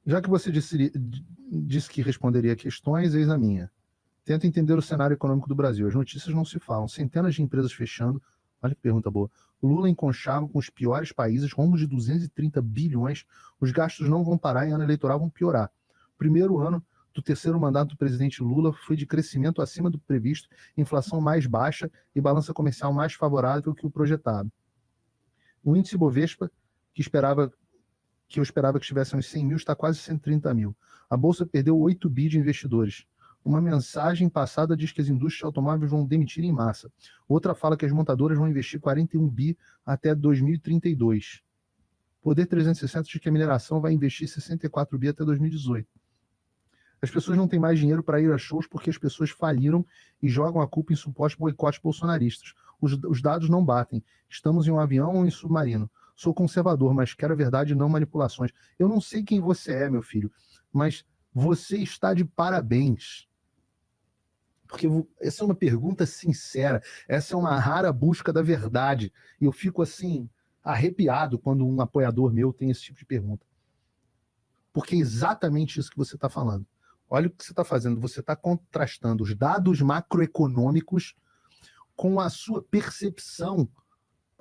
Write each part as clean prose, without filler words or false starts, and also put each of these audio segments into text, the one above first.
Já que você disse que responderia questões, eis a minha. Tenta entender o cenário econômico do Brasil. As notícias não se falam. Centenas de empresas fechando. Olha que pergunta boa. Lula em conchavo com os piores países, rombo de 230 bilhões. Os gastos não vão parar e ano eleitoral vão piorar. Primeiro ano do terceiro mandato do presidente Lula foi de crescimento acima do previsto, inflação mais baixa e balança comercial mais favorável que o projetado. O índice Bovespa, que eu esperava que estivesse uns 100 mil, está quase 130 mil. A Bolsa perdeu 8 bi de investidores. Uma mensagem passada diz que as indústrias automóveis vão demitir em massa. Outra fala que as montadoras vão investir 41 bi até 2032. Poder 360 diz que a mineração vai investir 64 bi até 2018. As pessoas não têm mais dinheiro para ir a shows porque as pessoas faliram e jogam a culpa em supostos boicotes bolsonaristas. Os dados não batem. Estamos em um avião ou em submarino. Sou conservador, mas quero a verdade e não manipulações. Eu não sei quem você é, meu filho, mas você está de parabéns. Porque essa é uma pergunta sincera, essa é uma rara busca da verdade. E eu fico assim, arrepiado quando um apoiador meu tem esse tipo de pergunta. Porque é exatamente isso que você está falando. Olha o que você está fazendo, você está contrastando os dados macroeconômicos com a sua percepção,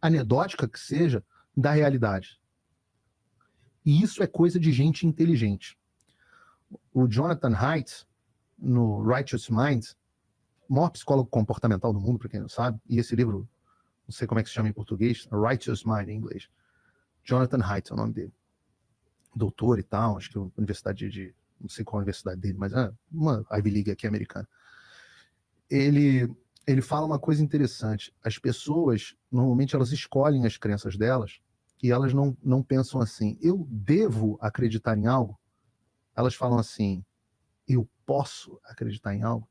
anedótica que seja, da realidade. E isso é coisa de gente inteligente. O Jonathan Haidt, no Righteous Mind, maior psicólogo comportamental do mundo, para quem não sabe, e esse livro, não sei como é que se chama em português, Righteous Mind em inglês. Jonathan Haidt é o nome dele. Doutor e tal, acho que é a universidade não sei qual a universidade dele, mas é uma Ivy League aqui americana. Ele fala uma coisa interessante. As pessoas, normalmente, elas escolhem as crenças delas e elas não pensam assim, eu devo acreditar em algo? Elas falam assim, eu posso acreditar em algo?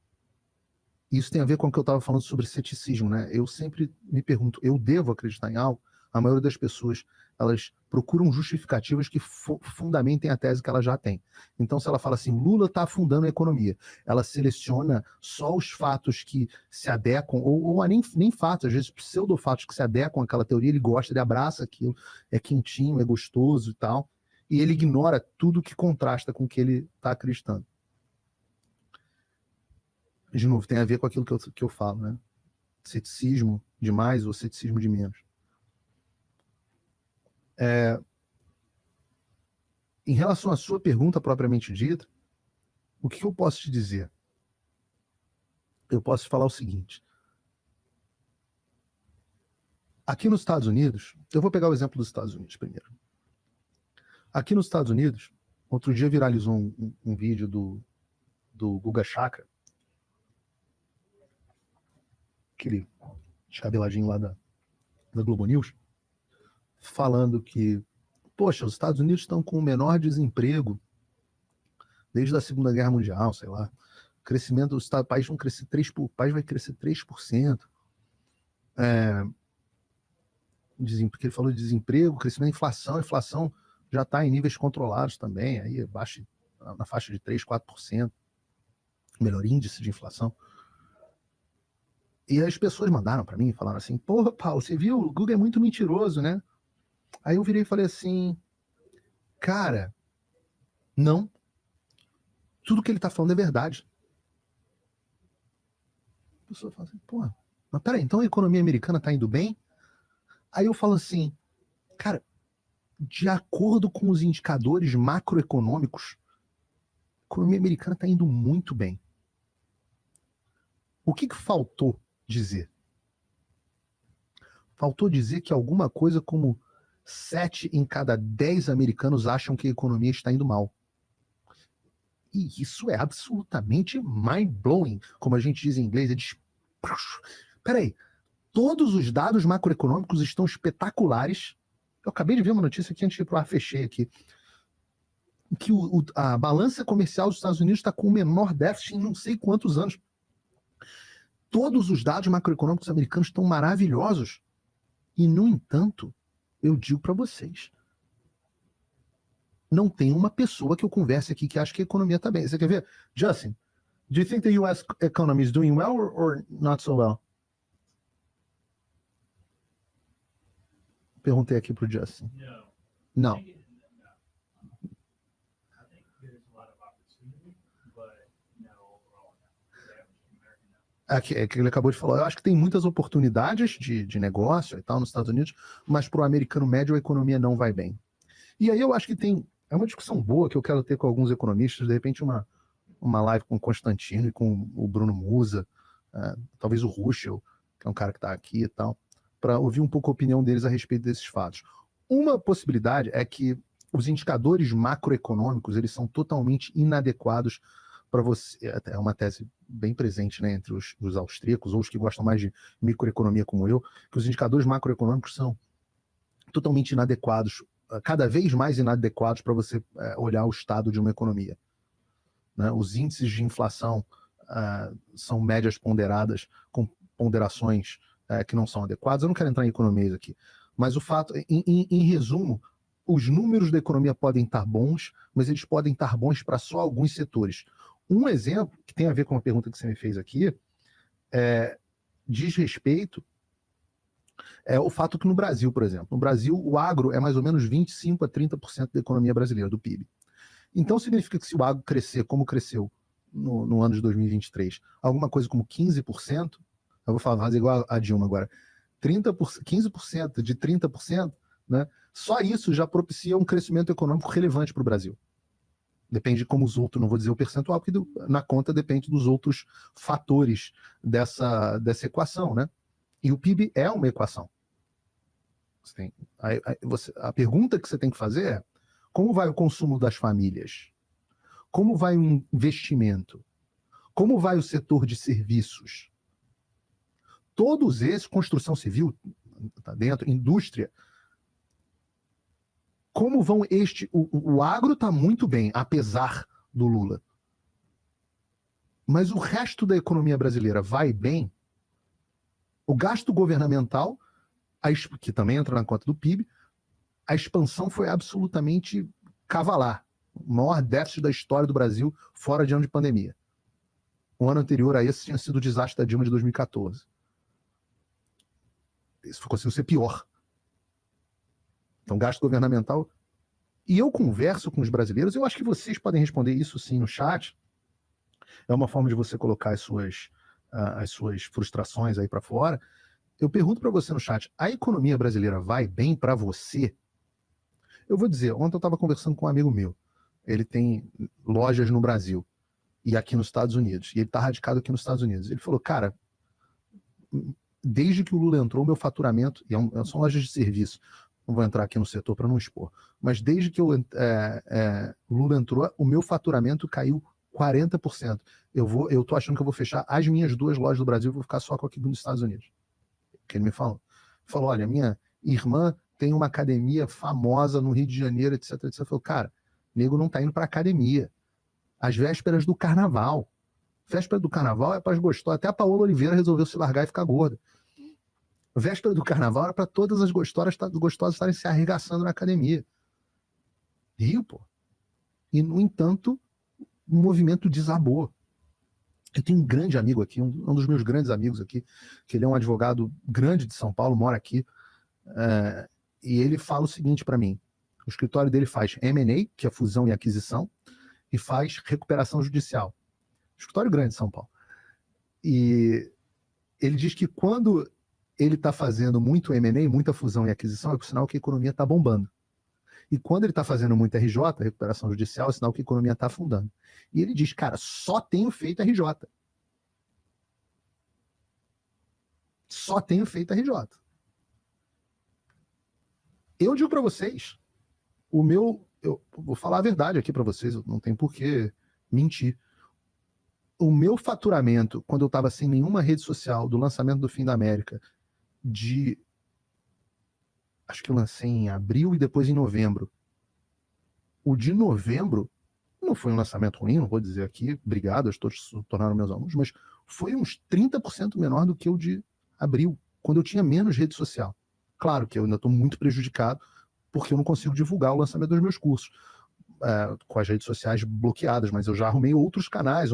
Isso tem a ver com o que eu estava falando sobre ceticismo, né? Eu sempre me pergunto, eu devo acreditar em algo? A maioria das pessoas, elas procuram justificativas que fundamentem a tese que ela já tem. Então, se ela fala assim, Lula está afundando a economia, ela seleciona só os fatos que se adequam, ou nem fatos, às vezes pseudofatos que se adequam àquela teoria, ele gosta, ele abraça aquilo, é quentinho, é gostoso e tal, e ele ignora tudo que contrasta com o que ele está acreditando. De novo, tem a ver com aquilo que eu falo, né? Ceticismo de mais ou ceticismo de menos. Em relação à sua pergunta propriamente dita, o que eu posso te dizer? Eu posso falar o seguinte. Aqui nos Estados Unidos, eu vou pegar o exemplo dos Estados Unidos primeiro. Aqui nos Estados Unidos, outro dia viralizou um vídeo do Guga Chakra, aquele descabeladinho lá da Globo News, falando que, poxa, os Estados Unidos estão com o menor desemprego desde a Segunda Guerra Mundial, sei lá. Crescimento, o país vai crescer 3%, o país vai crescer 3%. Porque ele falou de desemprego, crescimento da inflação, a inflação já está em níveis controlados também, aí baixa na faixa de 3%, 4%, melhor índice de inflação. E as pessoas mandaram para mim e falaram assim, porra, Paulo, você viu? O Google é muito mentiroso, né? Aí eu virei e falei assim, cara, não. Tudo que ele está falando é verdade. A pessoa fala assim, porra, mas peraí, então a economia americana está indo bem? Aí eu falo assim, cara, de acordo com os indicadores macroeconômicos, a economia americana está indo muito bem. O que faltou dizer? Faltou dizer que alguma coisa como 7 em cada 10 americanos acham que a economia está indo mal. E isso é absolutamente mind-blowing, como a gente diz em inglês. Peraí, todos os dados macroeconômicos estão espetaculares. Eu acabei de ver uma notícia aqui antes de ir para o ar, fechei aqui, que a balança comercial dos Estados Unidos está com o menor déficit em não sei quantos anos. Todos os dados macroeconômicos americanos estão maravilhosos. E, no entanto, eu digo para vocês, não tem uma pessoa que eu converse aqui que acha que a economia está bem. Você quer ver? Justin, do you think the US economy is doing well or not so well? Perguntei aqui pro Justin. Não. É que ele acabou de falar, eu acho que tem muitas oportunidades de negócio e tal nos Estados Unidos, mas para o americano médio a economia não vai bem. E aí eu acho que é uma discussão boa que eu quero ter com alguns economistas, de repente uma live com o Constantino e com o Bruno Musa, talvez o Ruschel, que é um cara que está aqui e tal, para ouvir um pouco a opinião deles a respeito desses fatos. Uma possibilidade é que os indicadores macroeconômicos eles são totalmente inadequados para você. É uma tese bem presente, né, entre os austríacos ou os que gostam mais de microeconomia como eu, que os indicadores macroeconômicos são totalmente inadequados, cada vez mais inadequados para você olhar o estado de uma economia. Né? Os índices de inflação são médias ponderadas, com ponderações que não são adequadas. Eu não quero entrar em economias aqui, mas o fato, em resumo, os números da economia podem estar bons, mas eles podem estar bons para só alguns setores. Um exemplo, que tem a ver com a pergunta que você me fez aqui, diz respeito o fato que no Brasil, por exemplo, no Brasil o agro é mais ou menos 25% a 30% da economia brasileira, do PIB. Então significa que se o agro crescer como cresceu no ano de 2023, alguma coisa como 15%, eu vou fazer igual a Dilma agora, 15% de 30%, né, só isso já propicia um crescimento econômico relevante para o Brasil. Depende de como os outros, não vou dizer o percentual, porque na conta depende dos outros fatores dessa equação, né? E o PIB é uma equação. A pergunta que você tem que fazer é: como vai o consumo das famílias? Como vai o investimento? Como vai o setor de serviços? Todos esses, construção civil, tá dentro, indústria. Como vão o agro está muito bem, apesar do Lula. Mas o resto da economia brasileira vai bem? O gasto governamental, que também entra na conta do PIB, a expansão foi absolutamente cavalar. O maior déficit da história do Brasil fora de ano de pandemia. O ano anterior a esse tinha sido o desastre da Dilma de 2014. Isso conseguiu ser pior. Então, gasto governamental. E eu converso com os brasileiros, eu acho que vocês podem responder isso sim no chat. É uma forma de você colocar as suas frustrações aí para fora. Eu pergunto para você no chat: a economia brasileira vai bem para você? Eu vou dizer, ontem eu estava conversando com um amigo meu. Ele tem lojas no Brasil e aqui nos Estados Unidos. E ele está radicado aqui nos Estados Unidos. Ele falou, cara, desde que o Lula entrou, meu faturamento, e são lojas de serviço, não vou entrar aqui no setor para não expor, mas desde que o Lula entrou, o meu faturamento caiu 40%. Eu tô achando que eu vou fechar as minhas 2 lojas do Brasil e vou ficar só com aqui nos Estados Unidos. Que ele me falou. Falou, olha, minha irmã tem uma academia famosa no Rio de Janeiro, etc, etc. Eu falei, cara, nego não tá indo pra academia. Às vésperas do carnaval. Véspera do carnaval é para as gostosas. Até a Paola Oliveira resolveu se largar e ficar gorda. Véspera do carnaval era para todas as gostosas estarem se arregaçando na academia. Rio, pô. E, no entanto, o movimento desabou. Eu tenho um grande amigo aqui, um dos meus grandes amigos aqui, que ele é um advogado grande de São Paulo, mora aqui, e ele fala o seguinte para mim: o escritório dele faz M&A, que é fusão e aquisição, e faz recuperação judicial. Escritório grande de São Paulo. E ele diz que quando ele está fazendo muito M&A, muita fusão e aquisição, é por sinal que a economia está bombando. E quando ele está fazendo muito RJ, recuperação judicial, é sinal que a economia está afundando. E ele diz, cara, só tenho feito RJ. Só tenho feito RJ. Eu digo para vocês, eu vou falar a verdade aqui para vocês, eu não tenho por que mentir. O meu faturamento, quando eu estava sem nenhuma rede social, do lançamento do Fim da América, acho que eu lancei em abril e depois em novembro. O de novembro não foi um lançamento ruim, não vou dizer aqui, obrigado, todos se tornaram meus alunos, mas foi uns 30% menor do que o de abril, quando eu tinha menos rede social. Claro que eu ainda estou muito prejudicado, porque eu não consigo divulgar o lançamento dos meus cursos. Com as redes sociais bloqueadas, mas eu já arrumei outros canais,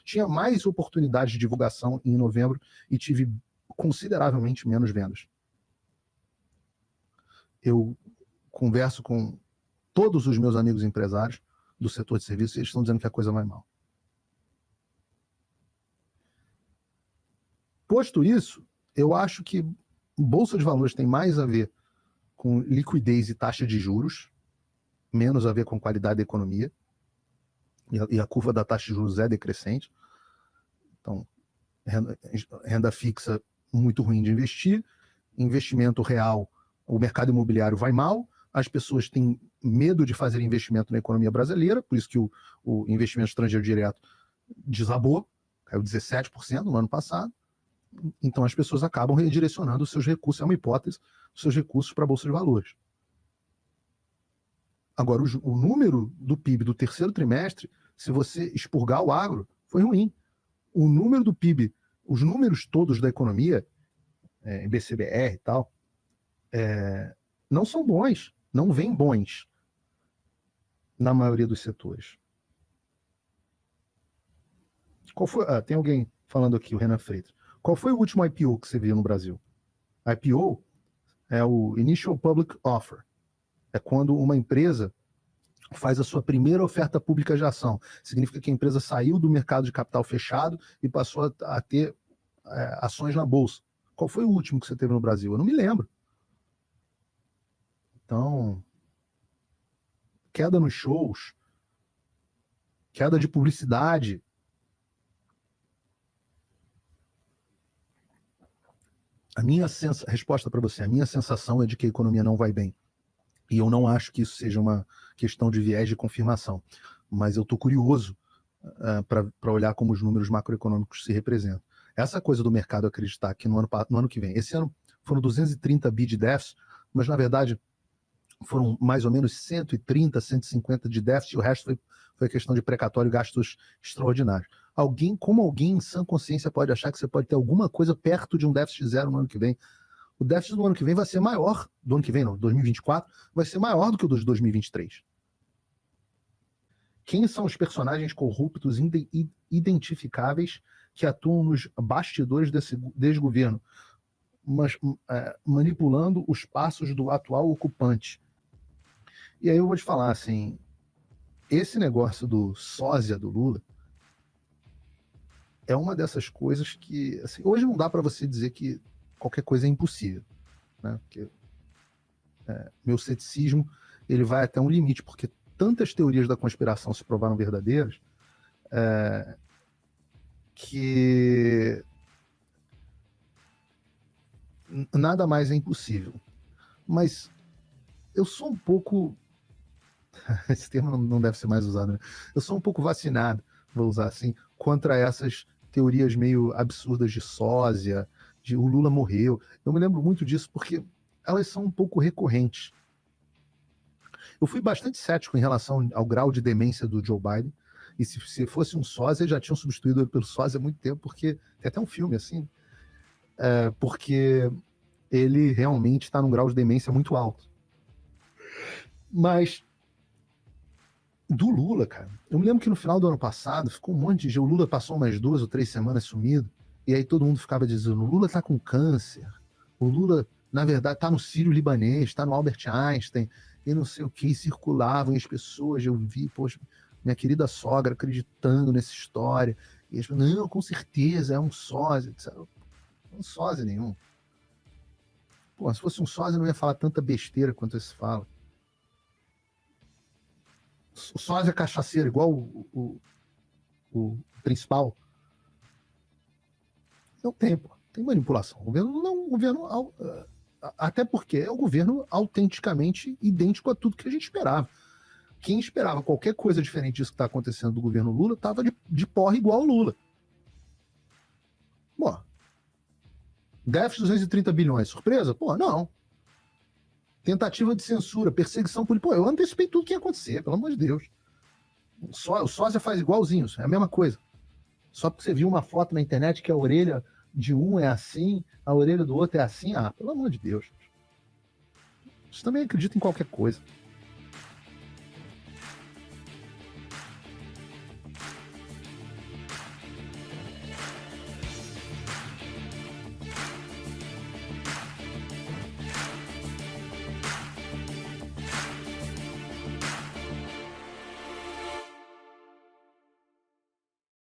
tinha mais oportunidades de divulgação em novembro e tive consideravelmente menos vendas. Eu converso com todos os meus amigos empresários, do setor de serviços e eles estão dizendo que a coisa vai mal. Posto isso, eu acho que Bolsa de Valores tem mais a ver com liquidez e taxa de juros, menos a ver com qualidade da economia, e a curva da taxa de juros é decrescente. Então, renda fixa muito ruim de investir, investimento real, o mercado imobiliário vai mal, as pessoas têm medo de fazer investimento na economia brasileira, por isso que o investimento estrangeiro direto desabou, caiu 17% no ano passado. Então as pessoas acabam redirecionando os seus recursos, é uma hipótese, os seus recursos para a Bolsa de Valores. Agora, o número do PIB do terceiro trimestre, se você expurgar o agro, foi ruim. O número do PIB, os números todos da economia, BCBR e tal, não são bons, não vêm bons na maioria dos setores. Qual foi? Tem alguém falando aqui, o Renan Freitas. Qual foi o último IPO que você viu no Brasil? IPO é o Initial Public Offer. É quando uma empresa faz a sua primeira oferta pública de ação. Significa que a empresa saiu do mercado de capital fechado e passou a ter ações na bolsa. Qual foi o último que você teve no Brasil? Eu não me lembro. Então, queda nos shows, queda de publicidade. Resposta para você, a minha sensação é de que a economia não vai bem. E eu não acho que isso seja uma questão de viés de confirmação. Mas eu estou curioso para olhar como os números macroeconômicos se representam. Essa coisa do mercado acreditar que no ano que vem, esse ano foram 230 bi de déficit, mas na verdade foram mais ou menos 130, 150 de déficit, e o resto foi questão de precatório e gastos extraordinários. Alguém em sã consciência pode achar que você pode ter alguma coisa perto de um déficit zero no ano que vem? O déficit do ano que vem vai ser maior, do ano que vem não, 2024, vai ser maior do que o de 2023. Quem são os personagens corruptos identificáveis que atuam nos bastidores desse desgoverno, mas manipulando os passos do atual ocupante? E aí eu vou te falar assim, esse negócio do sósia do Lula é uma dessas coisas que, assim, hoje não dá para você dizer que qualquer coisa é impossível, né? Porque meu ceticismo ele vai até um limite, porque tantas teorias da conspiração se provaram verdadeiras que nada mais é impossível. Mas eu sou um pouco esse termo não deve ser mais usado, né? Eu sou um pouco vacinado, vou usar assim, contra essas teorias meio absurdas de sósia, de o Lula morreu. Eu me lembro muito disso porque elas são um pouco recorrentes. Eu fui bastante cético em relação ao grau de demência do Joe Biden, e se fosse um sósia, já tinham substituído ele pelo sósia há muito tempo, porque tem até um filme assim, porque ele realmente está num grau de demência muito alto. Mas do Lula, cara, eu me lembro que no final do ano passado ficou um monte de... O Lula passou umas 2 ou 3 semanas sumido, e aí todo mundo ficava dizendo, o Lula tá com câncer, o Lula, na verdade, tá no Sírio-Libanês, tá no Albert Einstein, e não sei o que, circulavam, e as pessoas, eu vi, poxa, minha querida sogra acreditando nessa história, e eles falaram, não, com certeza, é um sósia. Não é um sósia nenhum. Pô, se fosse um sósia, não ia falar tanta besteira quanto esse fala. O sósia cachaceiro, igual o principal. Não tem, pô. Tem manipulação. O governo não. O governo, até porque é o governo autenticamente idêntico a tudo que a gente esperava. Quem esperava qualquer coisa diferente disso que está acontecendo do governo Lula estava de porra igual ao Lula. Pô, déficit de 230 bilhões. Surpresa? Pô, não. Tentativa de censura, perseguição política. Pô, eu antecipei tudo que ia acontecer, pelo amor de Deus. O sósia faz igualzinho, é a mesma coisa. Só porque você viu uma foto na internet que a orelha de um é assim, a orelha do outro é assim, pelo amor de Deus. Você também acredita em qualquer coisa.